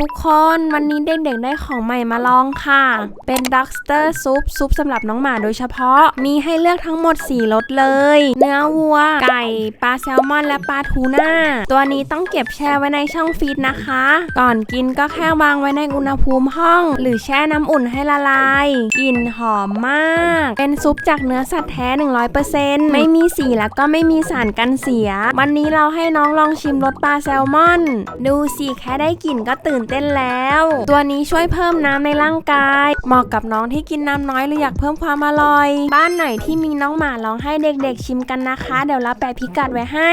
ทุกคนวันนี้เด็กๆได้ของใหม่มาลองค่ะเป็นด็อกสเตอร์ซุปสำหรับน้องหมาโดยเฉพาะมีให้เลือกทั้งหมด4รสเลยเนื้อวัวไก่ปลาแซลมอนและปลาทูน่าตัวนี้ต้องเก็บแช่ไว้ในช่องฟรีซนะคะก่อนกินก็แค่วางไว้ในอุณหภูมิห้องหรือแช่น้ำอุ่นให้ละลายกลิ่นหอมมากเป็นซุปจากเนื้อสัตว์แท้ 100% ไม่มีสีและก็ไม่มีสารกันเสียวันนี้เราให้น้องลองชิมรสปลาแซลมอนดูสิแค่ได้กลิ่นก็ตื่นเต้นแล้วตัวนี้ช่วยเพิ่มน้ำในร่างกายเหมาะกับน้องที่กินน้ำน้อยหรืออยากเพิ่มความอร่อยบ้านไหนที่มีน้องหมาลองให้เด็กๆชิมกันนะคะเดี๋ยวเราแปะพิกัดไว้ให้